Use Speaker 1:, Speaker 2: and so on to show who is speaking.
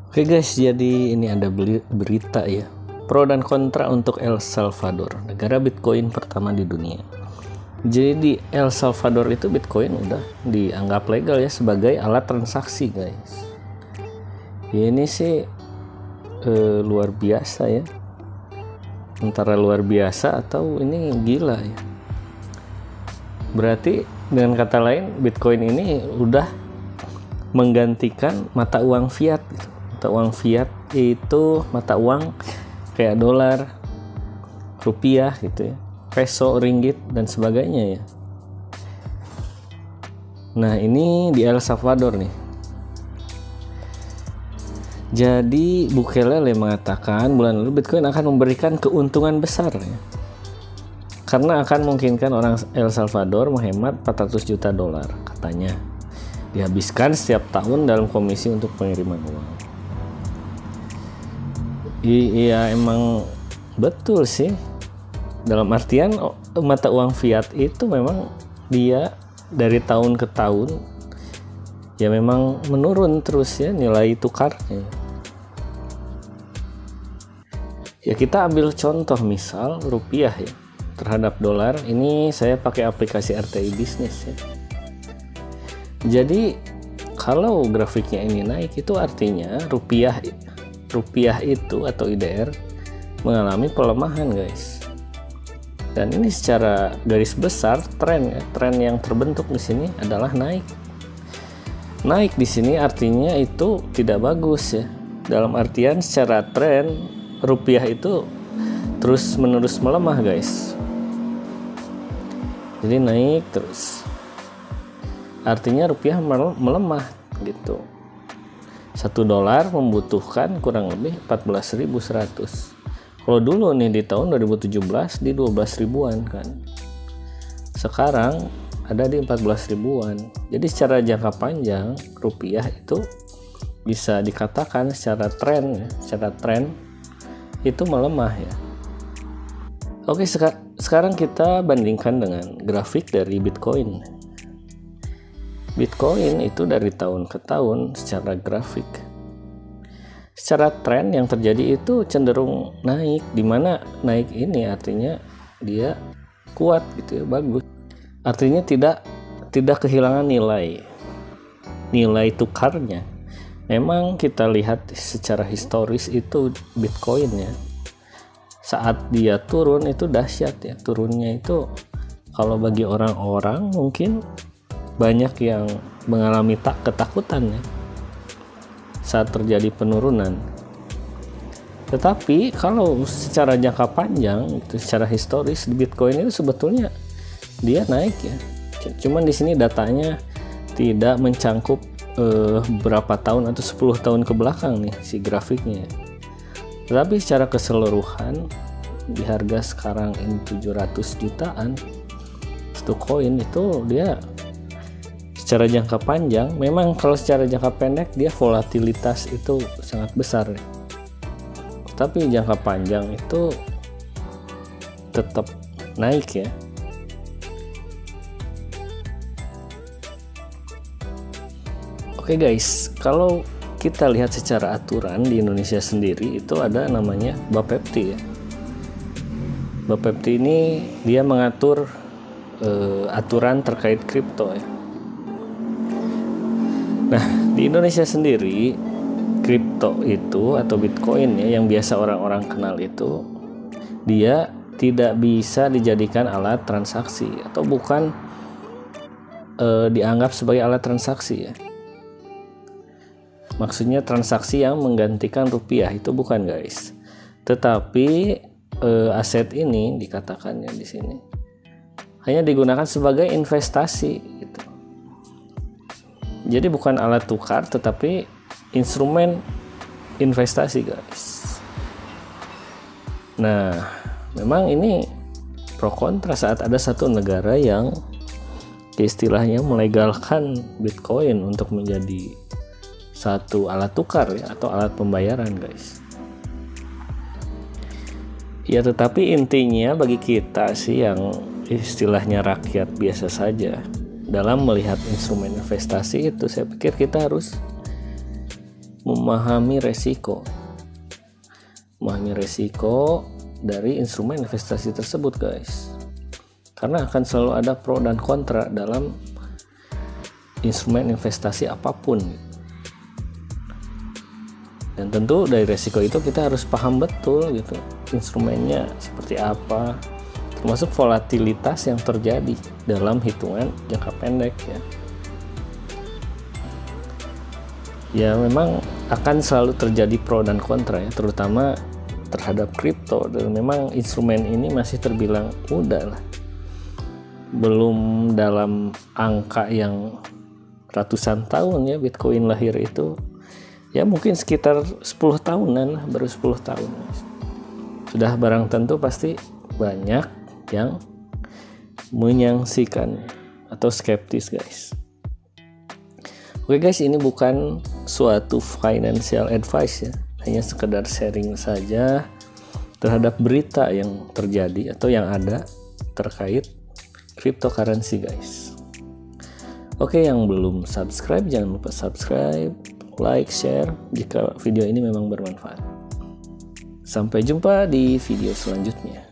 Speaker 1: Oke guys, jadi ini ada berita ya. Pro dan kontra untuk El Salvador, negara Bitcoin pertama di dunia. Jadi di El Salvador itu Bitcoin udah dianggap legal ya sebagai alat transaksi guys. Ya, ini sih luar biasa ya. Antara luar biasa atau ini gila ya. Berarti dengan kata lain Bitcoin ini udah menggantikan mata uang fiat gitu. Mata uang fiat itu mata uang kayak dolar, rupiah gitu ya, peso, ringgit dan sebagainya ya. Nah ini di El Salvador nih. Jadi Bukele mengatakan bulan lalu Bitcoin akan memberikan keuntungan besar ya. Karena akan memungkinkan orang El Salvador menghemat 400 juta dolar katanya. Dihabiskan setiap tahun dalam komisi untuk pengiriman uang. Iya emang betul sih. Dalam artian mata uang fiat itu memang dia dari tahun ke tahun ya memang menurun terus ya nilai tukarnya. Ya kita ambil contoh misal rupiah ya terhadap dolar, ini saya pakai aplikasi RTI Bisnis ya. Jadi kalau grafiknya ini naik itu artinya rupiah itu atau IDR mengalami pelemahan guys. Dan ini secara garis besar tren yang terbentuk di sini adalah naik. Naik di sini artinya itu tidak bagus ya. Dalam artian secara tren rupiah itu terus menerus melemah guys. Jadi naik terus. Artinya rupiah melemah gitu. 1 dolar membutuhkan kurang lebih 14.100. Kalau dulu nih di tahun 2017 di 12 ribuan kan. Sekarang ada di 14 ribuan. Jadi secara jangka panjang rupiah itu bisa dikatakan secara tren itu melemah ya. Oke, sekarang kita bandingkan dengan grafik dari Bitcoin. Bitcoin itu dari tahun ke tahun secara grafik. Secara tren yang terjadi itu cenderung naik, dimana naik ini artinya dia kuat gitu ya, bagus. Artinya tidak kehilangan nilai tukarnya. Memang kita lihat secara historis itu Bitcoin ya. Saat dia turun itu dahsyat ya. Turunnya itu kalau bagi orang-orang mungkin banyak yang mengalami ketakutan ya saat terjadi penurunan. Tetapi kalau secara jangka panjang itu secara historis di Bitcoin itu sebetulnya dia naik ya. Cuman di sini datanya tidak mencangkup berapa tahun atau 10 tahun ke belakang nih si grafiknya. Tetapi secara keseluruhan di harga sekarang ini 700 jutaan satu koin itu dia secara jangka panjang, memang kalau secara jangka pendek dia volatilitas itu sangat besar ya. Tapi jangka panjang itu tetap naik ya. Oke guys, kalau kita lihat secara aturan di Indonesia sendiri itu ada namanya Bapepti ya. Bapepti ini dia mengatur aturan terkait kripto ya. Nah, di Indonesia sendiri kripto itu atau Bitcoin ya yang biasa orang-orang kenal itu dia tidak bisa dijadikan alat transaksi atau bukan dianggap sebagai alat transaksi ya. Maksudnya transaksi yang menggantikan rupiah itu bukan guys. Tetapi aset ini dikatakannya di sini hanya digunakan sebagai investasi gitu. Jadi bukan alat tukar tetapi instrumen investasi guys. Nah, memang ini pro kontra saat ada satu negara yang istilahnya melegalkan Bitcoin untuk menjadi satu alat tukar ya atau alat pembayaran guys. Ya tetapi intinya bagi kita sih yang istilahnya rakyat biasa saja dalam melihat instrumen investasi itu saya pikir kita harus memahami resiko dari instrumen investasi tersebut, guys. Karena akan selalu ada pro dan kontra dalam instrumen investasi apapun. Dan tentu dari resiko itu kita harus paham betul gitu, instrumennya seperti apa, termasuk volatilitas yang terjadi dalam hitungan jangka pendek ya. Ya memang akan selalu terjadi pro dan kontra ya, terutama terhadap kripto, dan memang instrumen ini masih terbilang muda lah, belum dalam angka yang ratusan tahun ya. Bitcoin lahir itu ya mungkin sekitar 10 tahunan lah, baru 10 tahun. Sudah barang tentu pasti banyak yang menyangsikan atau skeptis, guys. Oke guys, ini bukan suatu financial advice ya, hanya sekedar sharing saja terhadap berita yang terjadi atau yang ada terkait cryptocurrency, guys. Oke, yang belum subscribe jangan lupa subscribe, like, share jika video ini memang bermanfaat. Sampai jumpa di video selanjutnya.